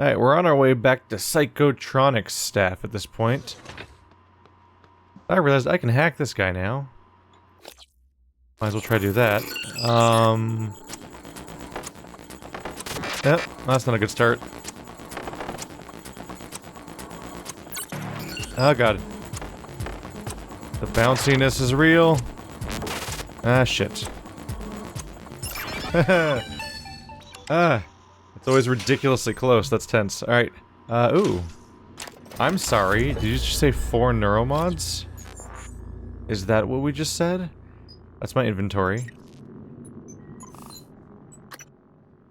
Alright, we're on our way back to Psychotronics staff at this point. I realized I can hack this guy now. Might as well try to do that. Yep, that's not a good start. Oh god. The bounciness is real. Ah, shit. Ah. It's always ridiculously close. That's tense. Alright. Ooh. I'm sorry. Did you just say 4 neuromods? Is that what we just said? That's my inventory.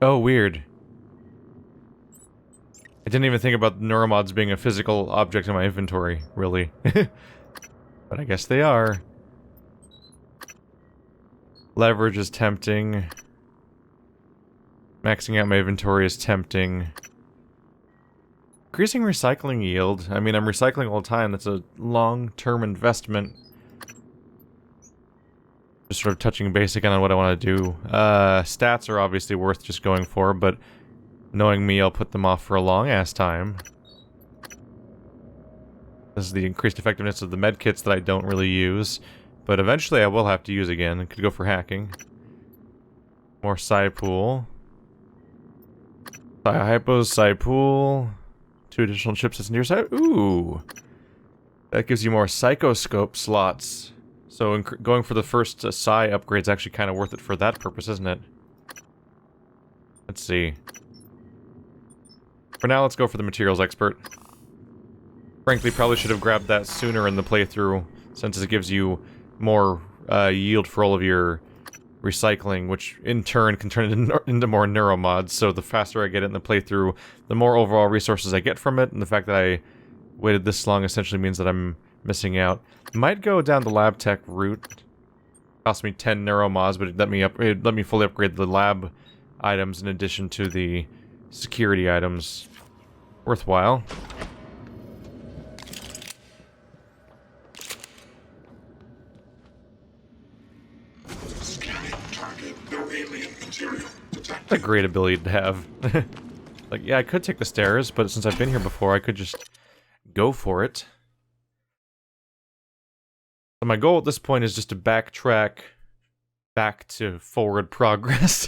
Oh, weird. I didn't even think about neuromods being a physical object in my inventory, really. But I guess they are. Leverage is tempting. Maxing out my inventory is tempting. Increasing recycling yield. I mean, I'm recycling all the time. That's a long-term investment. Just sort of touching basic on what I want to do. Stats are obviously worth just going for, but knowing me, I'll put them off for a long-ass time. This is the increased effectiveness of the medkits that I don't really use, but eventually I will have to use again. I could go for hacking. More psi pool. Hypos, psi pool. 2 additional chipsets in your side. Ooh! That gives you more psychoscope slots. So going for the first psi upgrade is actually kind of worth it for that purpose, isn't it? Let's see. For now, let's go for the materials expert. Frankly, probably should have grabbed that sooner in the playthrough, since it gives you more yield for all of your recycling, which in turn can turn it into more neuromods. So the faster I get it in the playthrough, the more overall resources I get from it, and the fact that I waited this long essentially means that I'm missing out. Might go down the lab tech route. Cost me 10 neuromods, but it let me fully upgrade the lab items in addition to the security items. Worthwhile. That's a great ability to have. Like, yeah, I could take the stairs, but since I've been here before, I could just go for it. So my goal at this point is just to backtrack back to forward progress.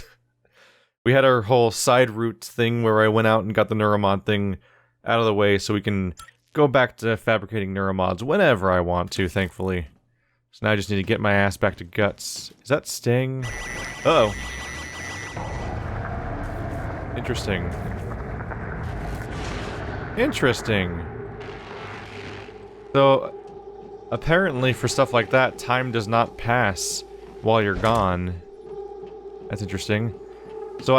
We had our whole side route thing where I went out and got the neuromod thing out of the way so we can go back to fabricating neuromods whenever I want to, thankfully. So now I just need to get my ass back to G.U.T.S. Is that Sting? Uh-oh. Interesting. Interesting. So, apparently for stuff like that, time does not pass while you're gone. That's interesting. So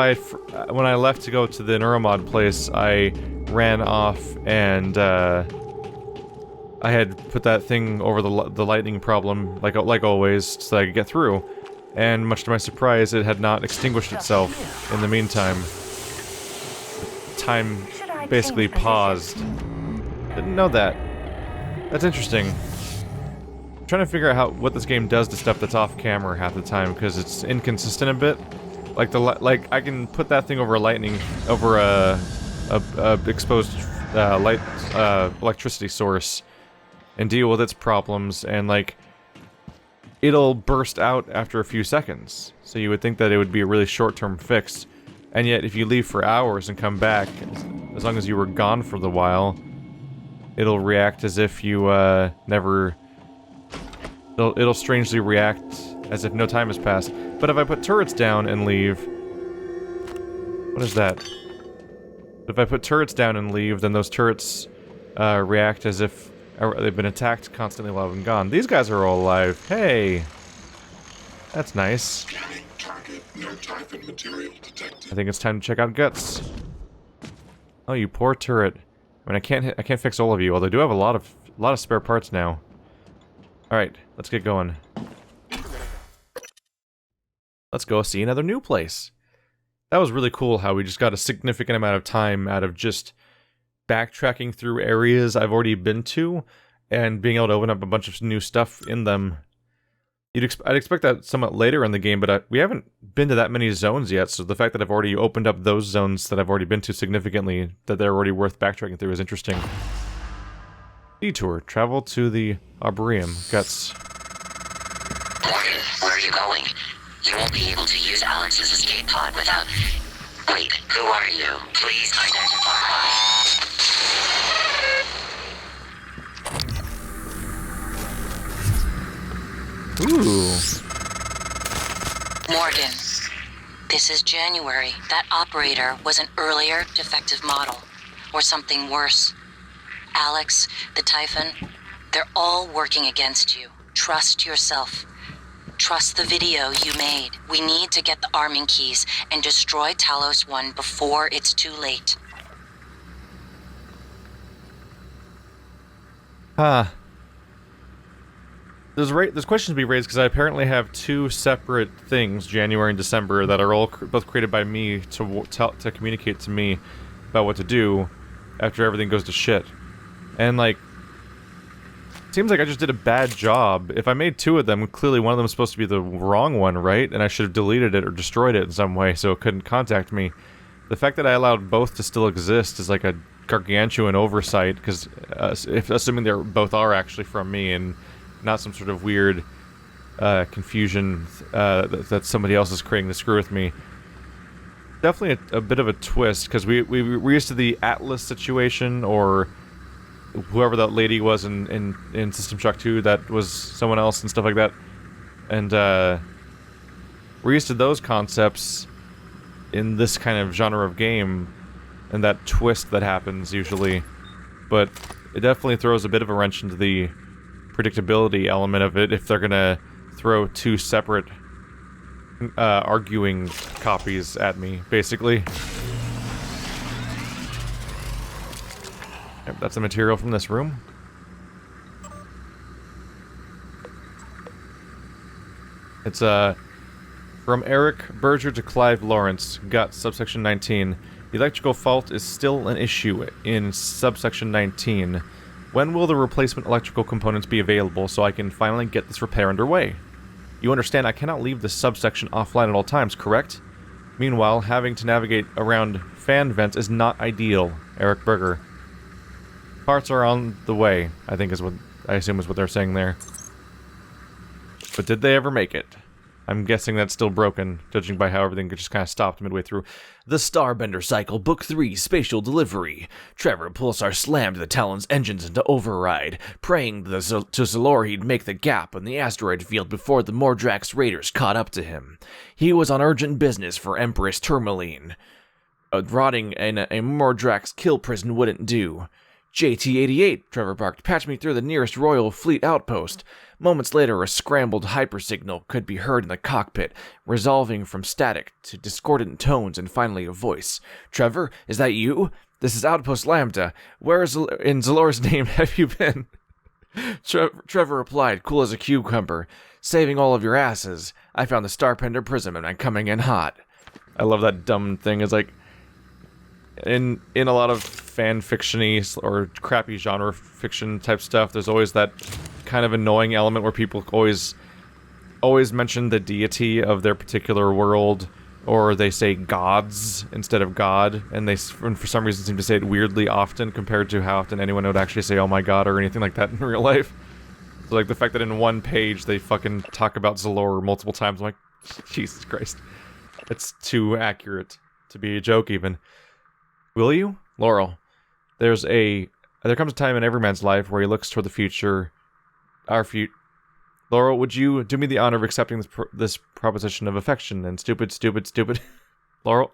when I left to go to the neuromod place, I ran off and I had put that thing over the lightning problem, like always, so that I could get through. And much to my surprise, it had not extinguished itself in the meantime. Time basically paused. Didn't know that. That's interesting. I'm trying to figure out what this game does to stuff that's off camera half the time, because it's inconsistent a bit. Like I can put that thing over a exposed electricity source and deal with its problems, and like it'll burst out after a few seconds. So you would think that it would be a really short-term fix, and yet if you leave for hours and come back, as long as you were gone for the while, it'll react as if you never. It'll strangely react as if no time has passed. But if I put turrets down and leave... What is that? If I put turrets down and leave, then those turrets react as if they've been attacked constantly while I've been gone. These guys are all alive. Hey! That's nice. I think it's time to check out G.U.T.S. Oh, you poor turret. I mean, I can't fix all of you, although I do have a lot of spare parts now. Alright, let's get going. Let's go see another new place. That was really cool how we just got a significant amount of time out of just backtracking through areas I've already been to and being able to open up a bunch of new stuff in them. I'd expect that somewhat later in the game, but we haven't been to that many zones yet, so the fact that I've already opened up those zones that I've already been to significantly, that they're already worth backtracking through, is interesting. Detour. Travel to the Arboreum. Guts. Morgan, where are you going? You won't be able to use Alex's escape pod without... Wait, who are you? Please identify. Ooh. Morgan, this is January. That operator was an earlier defective model. Or something worse. Alex, the Typhon, they're all working against you. Trust yourself. Trust the video you made. We need to get the arming keys and destroy Talos I before it's too late. There's questions to be raised because I apparently have two separate things, January and December, that are all both created by me to communicate to me about what to do after everything goes to shit. And, like, it seems like I just did a bad job. If I made two of them, clearly one of them is supposed to be the wrong one, right? And I should have deleted it or destroyed it in some way so it couldn't contact me. The fact that I allowed both to still exist is like a gargantuan oversight, because assuming they both are actually from me and not some sort of weird confusion that somebody else is creating to screw with me. Definitely a bit of a twist, because we're used to the Atlas situation, or whoever that lady was in System Shock 2 that was someone else and stuff like that. And we're used to those concepts in this kind of genre of game, and that twist that happens usually. But it definitely throws a bit of a wrench into the predictability element of it if they're gonna throw two separate arguing copies at me, basically. Yep, that's the material from this room. It's from Eric Berger to Clive Lawrence, G.U.T.S, subsection 19. The electrical fault is still an issue in subsection 19. When will the replacement electrical components be available so I can finally get this repair underway? You understand I cannot leave this subsection offline at all times, correct? Meanwhile, having to navigate around fan vents is not ideal. Eric Berger. Parts are on the way, I think is what I assume is what they're saying there. But did they ever make it? I'm guessing that's still broken, judging by how everything just kind of stopped midway through. The Starbender Cycle, Book 3, Spatial Delivery. Trevor Pulsar slammed the Talon's engines into override, praying to Zalor he'd make the gap in the asteroid field before the Mordrax raiders caught up to him. He was on urgent business for Empress Tourmaline. Rotting in a Mordrax kill prison wouldn't do. JT-88, Trevor barked, patch me through the nearest Royal Fleet outpost. Moments later, a scrambled hypersignal could be heard in the cockpit, resolving from static to discordant tones and finally a voice. Trevor, is that you? This is Outpost Lambda. Where in Zalor's name have you been? Trevor replied, cool as a cucumber. Saving all of your asses. I found the Starpender Prism and I'm coming in hot. I love that dumb thing. It's like, in a lot of fan fiction-y or crappy genre fiction type stuff, there's always that kind of annoying element where people always mention the deity of their particular world, or they say gods instead of god, and for some reason seem to say it weirdly often compared to how often anyone would actually say oh my god or anything like that in real life. So like the fact that in one page they fucking talk about Zalor multiple times, I'm like, Jesus Christ. It's too accurate to be a joke even. Will you? Laurel. There comes a time in every man's life where he looks toward the future. Laurel, would you do me the honor of accepting this proposition of affection and stupid. Laurel?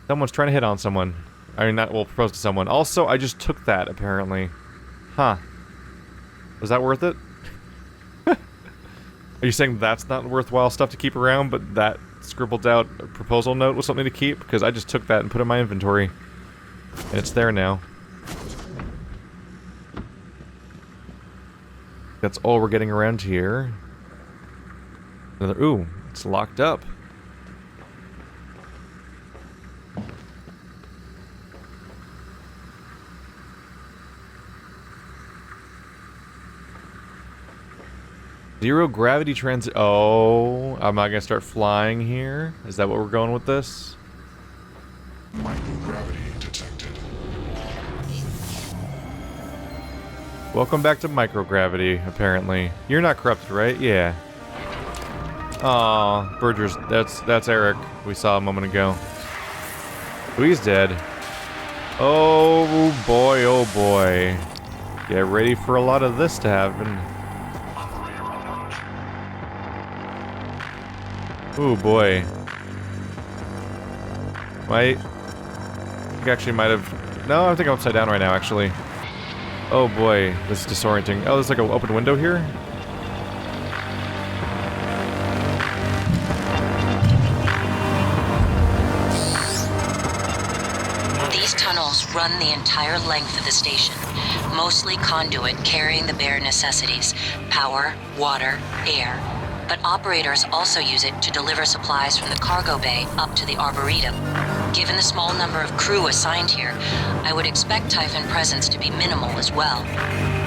Someone's trying to hit on someone. I mean, propose to someone. Also, I just took that, apparently. Huh. Was that worth it? Are you saying that's not worthwhile stuff to keep around, but that scribbled out proposal note was something to keep? Because I just took that and put it in my inventory. And it's there now. That's all we're getting around here. Ooh, it's locked up. Zero gravity transit. Oh, am I gonna start flying here? Is that what we're going with this? Microgravity detected. Welcome back to microgravity, apparently. You're not corrupted, right? Yeah. Aw, Berger's, that's Eric we saw a moment ago. Oh, he's dead. Oh boy, oh boy. Get ready for a lot of this to happen. Oh boy. I think I actually might have... No, I think I'm upside down right now, actually. Oh boy, this is disorienting. Oh, there's like an open window here? These tunnels run the entire length of the station, mostly conduit carrying the bare necessities: power, water, air. But operators also use it to deliver supplies from the cargo bay up to the Arboretum. Given the small number of crew assigned here, I would expect Typhon presence to be minimal as well.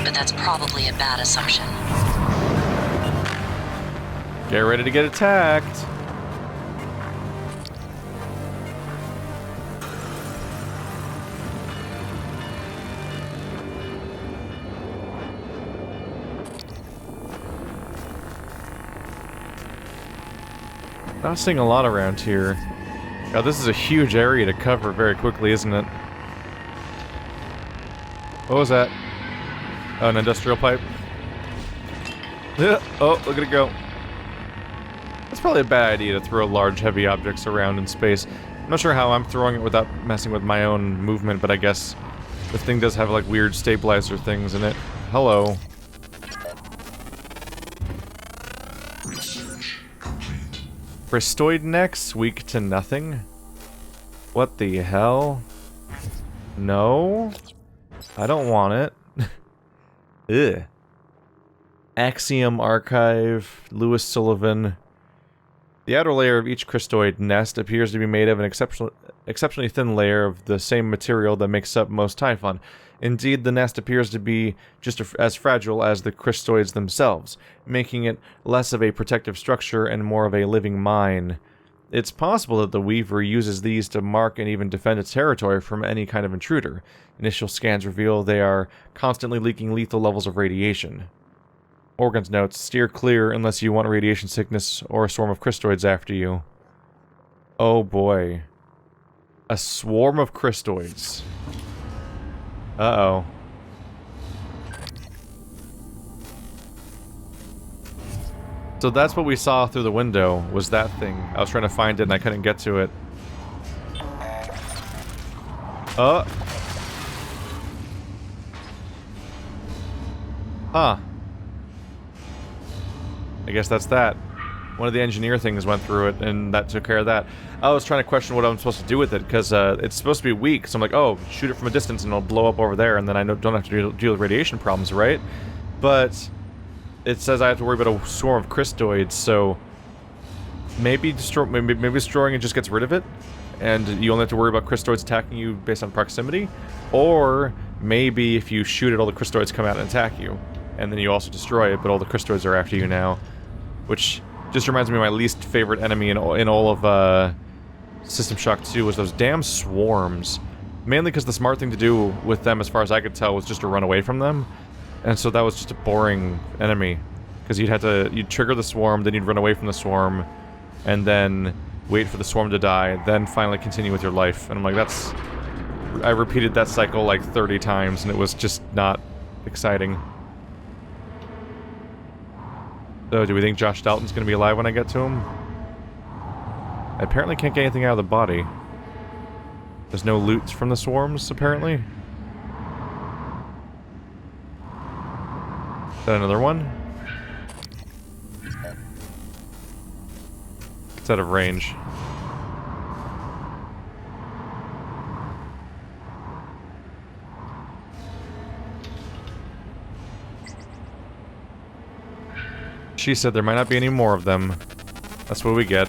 But that's probably a bad assumption. Get ready to get attacked. Not seeing a lot around here. God, this is a huge area to cover very quickly, isn't it? What was that? Oh, an industrial pipe? Oh, look at it go. It's probably a bad idea to throw large, heavy objects around in space. I'm not sure how I'm throwing it without messing with my own movement, but I guess the thing does have, like, weird stabilizer things in it. Hello. Research complete. Cristoid necks, weak to nothing? What the hell? No? I don't want it. Ugh. Axiom Archive, Lewis Sullivan. The outer layer of each cristoid nest appears to be made of an exceptionally thin layer of the same material that makes up most Typhon. Indeed, the nest appears to be just as fragile as the cristoids themselves, making it less of a protective structure and more of a living mine. It's possible that the Weaver uses these to mark and even defend its territory from any kind of intruder. Initial scans reveal they are constantly leaking lethal levels of radiation. Organs notes, steer clear unless you want radiation sickness or a swarm of cristoids after you. Oh boy. A swarm of cristoids. Uh-oh. So that's what we saw through the window, was that thing. I was trying to find it and I couldn't get to it. Huh. I guess that's that. One of the engineer things went through it, and that took care of that. I was trying to question what I'm supposed to do with it, because it's supposed to be weak, so I'm like, oh, shoot it from a distance and it'll blow up over there, and then I don't have to deal with radiation problems, right? But it says I have to worry about a swarm of cristoids, so maybe destroying it just gets rid of it, and you only have to worry about cristoids attacking you based on proximity, or maybe if you shoot it, all the cristoids come out and attack you, and then you also destroy it, but all the cristoids are after you now, which just reminds me of my least favorite enemy in all of System Shock 2 was those damn swarms. Mainly because the smart thing to do with them, as far as I could tell, was just to run away from them. And so that was just a boring enemy. Because you'd trigger the swarm, then you'd run away from the swarm, and then wait for the swarm to die, then finally continue with your life. And I'm like, I repeated that cycle like 30 times, and it was just not exciting. So, do we think Josh Dalton's gonna be alive when I get to him? I apparently can't get anything out of the body. There's no loot from the swarms, apparently. Is that another one? It's out of range. She said there might not be any more of them. That's what we get.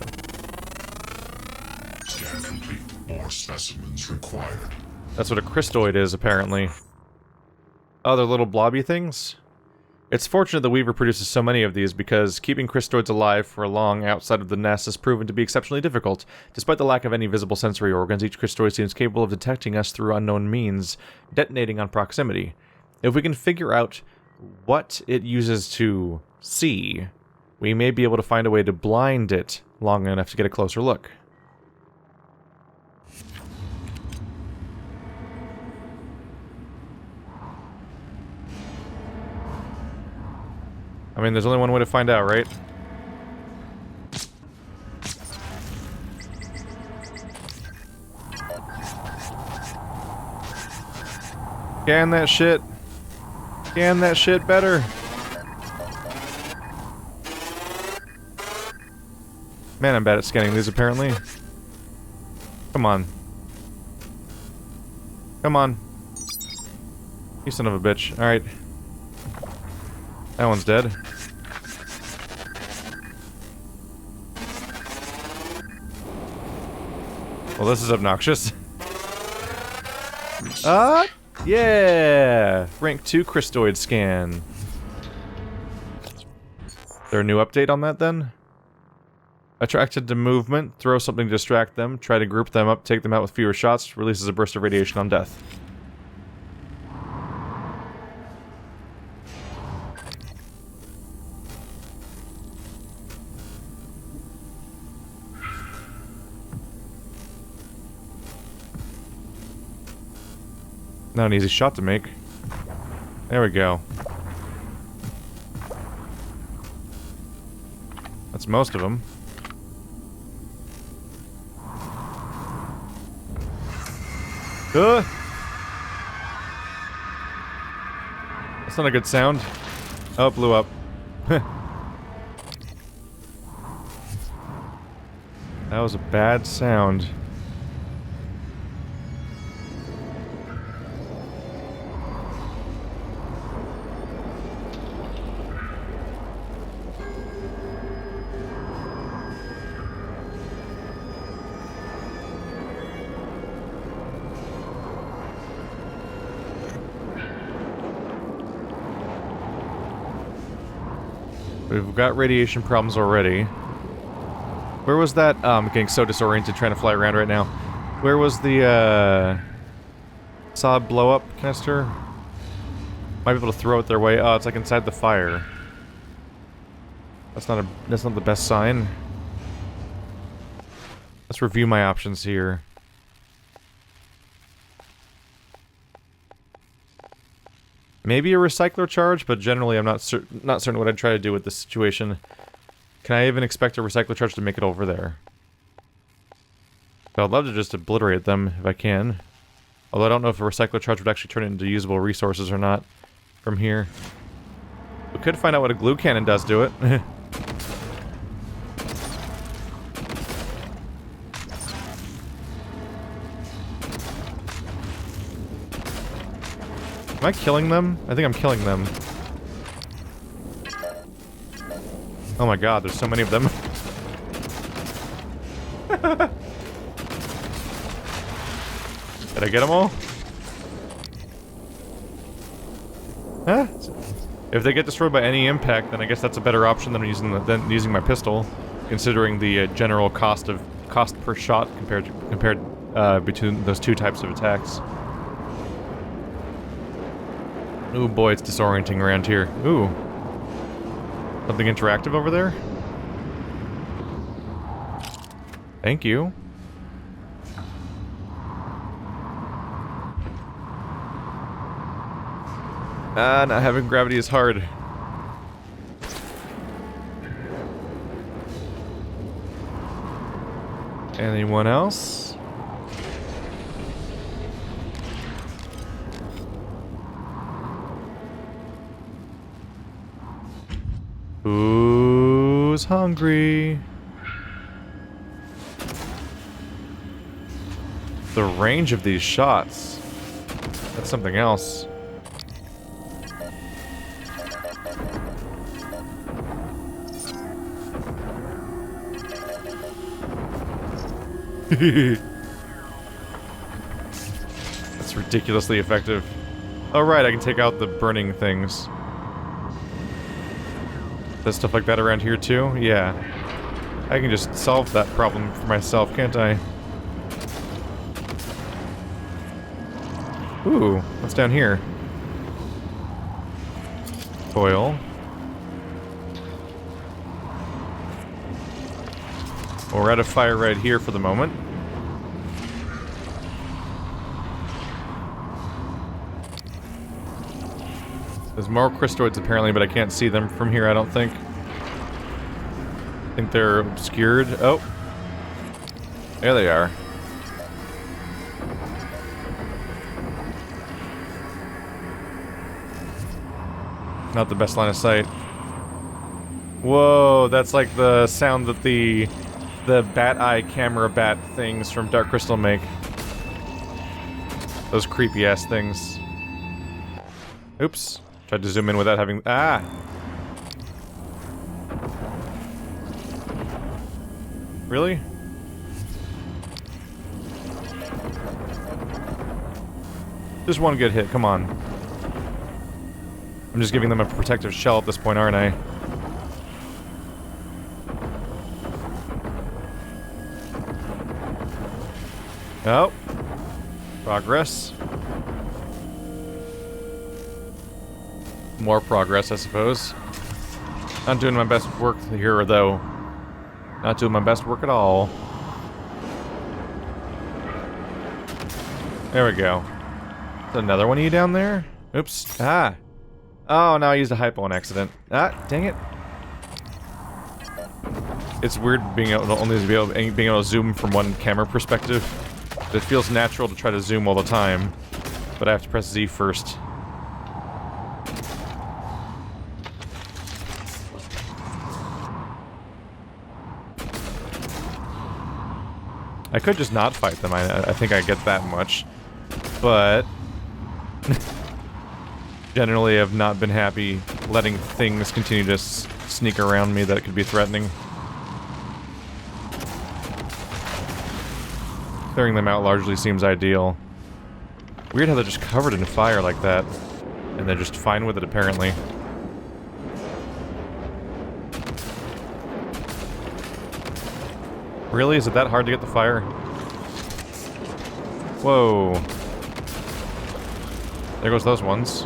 Scan complete. More specimens required. That's what a cristoid is, apparently. Oh, they're little blobby things? It's fortunate the Weaver produces so many of these because keeping Christoids alive for long outside of the nest has proven to be exceptionally difficult. Despite the lack of any visible sensory organs, each Christoid seems capable of detecting us through unknown means, detonating on proximity. If we can figure out what it uses to see, we may be able to find a way to blind it long enough to get a closer look. I mean, there's only one way to find out, right? Scan that shit. Scan that shit better. Man, I'm bad at scanning these, apparently. Come on. Come on. You son of a bitch. Alright. That one's dead. Well, this is obnoxious. Yeah! Rank 2 Christoid scan. Is there a new update on that, then? Attracted to movement, throw something to distract them, try to group them up, take them out with fewer shots, releases a burst of radiation on death. Not an easy shot to make. There we go. That's most of them. That's not a good sound. Oh, it blew up. That was a bad sound. We've got radiation problems already. Where was that? I'm getting so disoriented trying to fly around right now. Where was the, saw blow-up canister? Might be able to throw it their way. Oh, it's like inside the fire. That's not the best sign. Let's review my options here. Maybe a recycler charge, but generally I'm not certain what I'd try to do with this situation. Can I even expect a recycler charge to make it over there? So I'd love to just obliterate them if I can. Although I don't know if a recycler charge would actually turn it into usable resources or not from here. We could find out what a glue cannon does to it. Am I killing them? I think I'm killing them. Oh my god, there's so many of them. Did I get them all? Huh? If they get destroyed by any impact, then I guess that's a better option than using my pistol, considering the general cost per shot compared between those two types of attacks. Ooh, boy, it's disorienting around here. Ooh. Something interactive over there? Thank you. Not having gravity is hard. Anyone else? Who's hungry? The range of these shots. That's something else. That's ridiculously effective. Oh right, I can take out the burning things. There's stuff like that around here too? Yeah. I can just solve that problem for myself, can't I? Ooh, what's down here? Foil. Well, we're out of fire right here for the moment. There's more crystalloids apparently, but I can't see them from here, I don't think. I think they're obscured. Oh. There they are. Not the best line of sight. Whoa, that's like the sound that the bat eye camera bat things from Dark Crystal make. Those creepy ass things. Oops. Tried to zoom in without having... Ah! Really? Just one good hit, come on. I'm just giving them a protective shell at this point, aren't I? Oh. Progress. More progress, I suppose. Not doing my best work here, though. Not doing my best work at all. There we go. Is another one of you down there? Oops. Ah. Oh, now I used a hypo on accident. Ah, dang it. It's weird being able to zoom from one camera perspective. It feels natural to try to zoom all the time, but I have to press Z first. I could just not fight them, I think I get that much. But... generally have not been happy letting things continue to sneak around me that could be threatening. Clearing them out largely seems ideal. Weird how they're just covered in fire like that. And they're just fine with it, apparently. Really? Is it that hard to get the fire? Whoa. There goes those ones.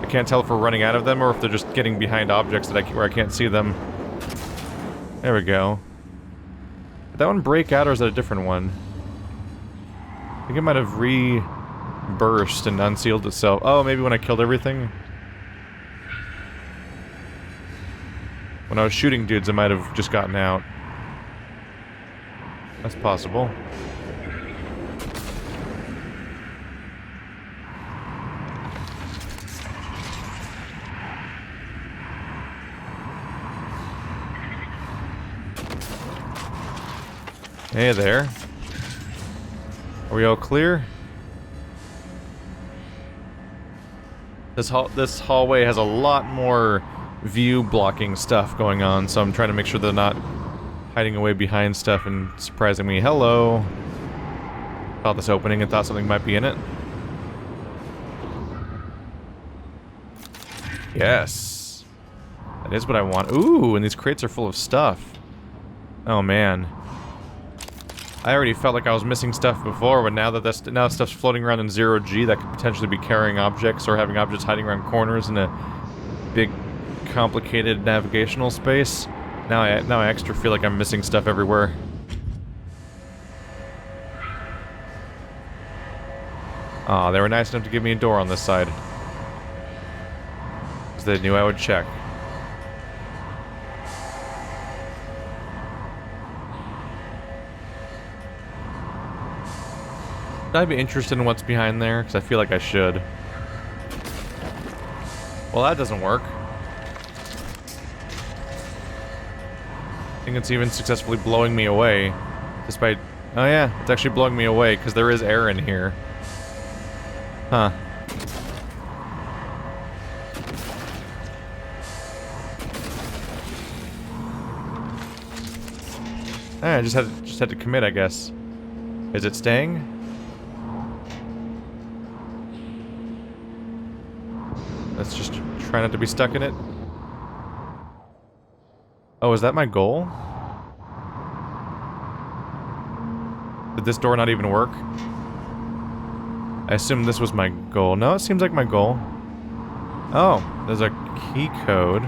I can't tell if we're running out of them or if they're just getting behind objects that where I can't see them. There we go. Did that one break out or is that a different one? I think it might have burst and unsealed itself. Oh, maybe when I killed everything? When I was shooting dudes, it might have just gotten out. That's possible. Hey there. Are we all clear? This hallway has a lot more view blocking stuff going on, so I'm trying to make sure they're not hiding away behind stuff and surprising me. Hello. Saw this opening and thought something might be in it. Yes. That is what I want. Ooh, and these crates are full of stuff. Oh man. I already felt like I was missing stuff before, but now that now stuff's floating around in 0G, that could potentially be carrying objects or having objects hiding around corners in a big, complicated navigational space. Now I extra feel like I'm missing stuff everywhere. Aw, they were nice enough to give me a door on this side. Because they knew I would check. Should I be interested in what's behind there? Because I feel like I should. Well, that doesn't work. I think it's even successfully blowing me away. Despite... Oh yeah, it's actually blowing me away, because there is air in here. Huh. I just had to commit, I guess. Is it staying? Let's just try not to be stuck in it. Oh, is that my goal? Did this door not even work? I assume this was my goal. No, it seems like my goal. Oh, there's a key code.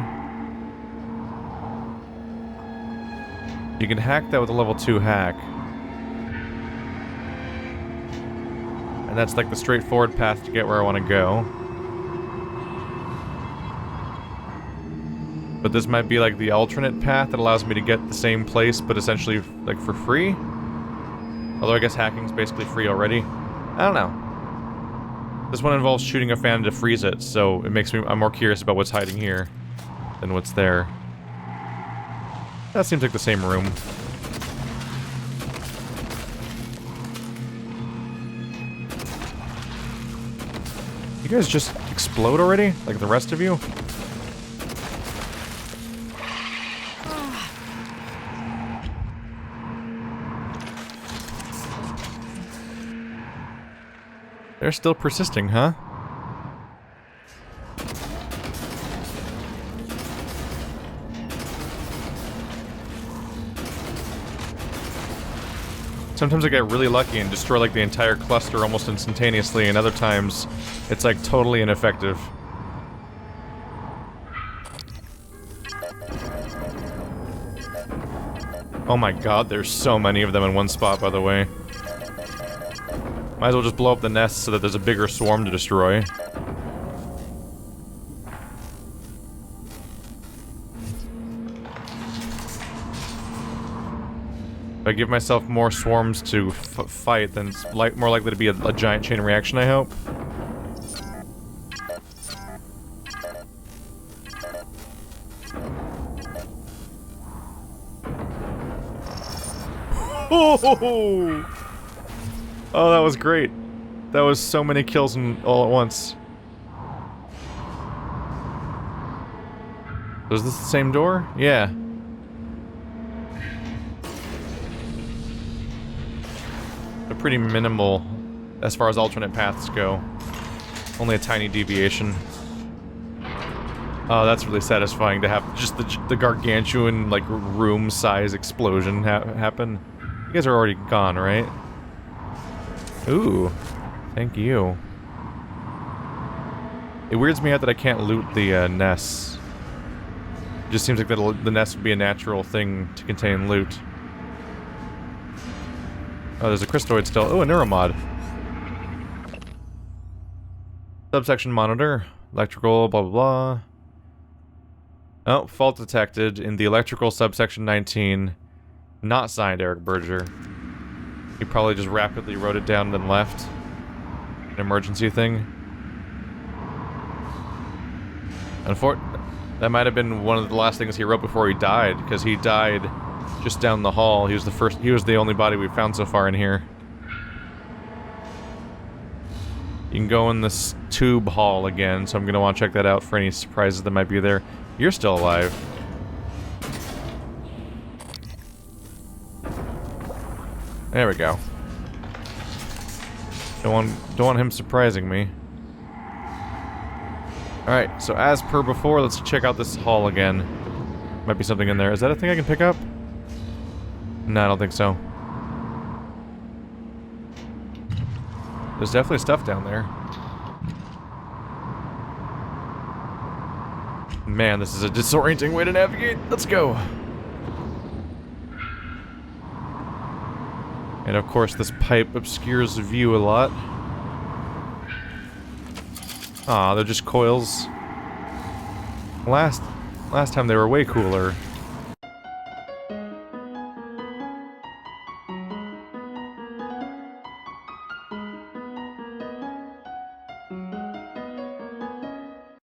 You can hack that with a level 2 hack. And that's like the straightforward path to get where I want to go. But this might be like the alternate path that allows me to get the same place, but essentially like for free. Although I guess hacking's basically free already. I don't know. This one involves shooting a fan to freeze it, so it makes me... I'm more curious about what's hiding here than what's there. That seems like the same room. You guys just explode already? Like the rest of you? They're still persisting, huh? Sometimes I get really lucky and destroy like the entire cluster almost instantaneously, and other times it's like totally ineffective. Oh my god, there's so many of them in one spot, by the way. Might as well just blow up the nest so that there's a bigger swarm to destroy. If I give myself more swarms to fight, then it's more likely to be a giant chain reaction, I hope. Oh! Oh, that was great. That was so many kills all at once. Was this the same door? Yeah. They're pretty minimal as far as alternate paths go. Only a tiny deviation. Oh, that's really satisfying to have just the gargantuan, like, room-size explosion happen. You guys are already gone, right? Ooh, thank you. It weirds me out that I can't loot the nests. It just seems like the nest would be a natural thing to contain loot. Oh, there's a Crystoid still. Oh, a neuromod. Subsection monitor. Electrical, blah, blah, blah. Oh, fault detected in the electrical subsection 19. Not signed Eric Berger. He probably just rapidly wrote it down and then left. An emergency thing. That might have been one of the last things he wrote before he died, because he died just down the hall. He was the only body we've found so far in here. You can go in this tube hall again, so I'm gonna want to check that out for any surprises that might be there. You're still alive. There we go. Don't want him surprising me. Alright, so as per before, let's check out this hall again. Might be something in there. Is that a thing I can pick up? No, I don't think so. There's definitely stuff down there. Man, this is a disorienting way to navigate. Let's go. And of course, this pipe obscures the view a lot. Aw, they're just coils. Last time they were way cooler.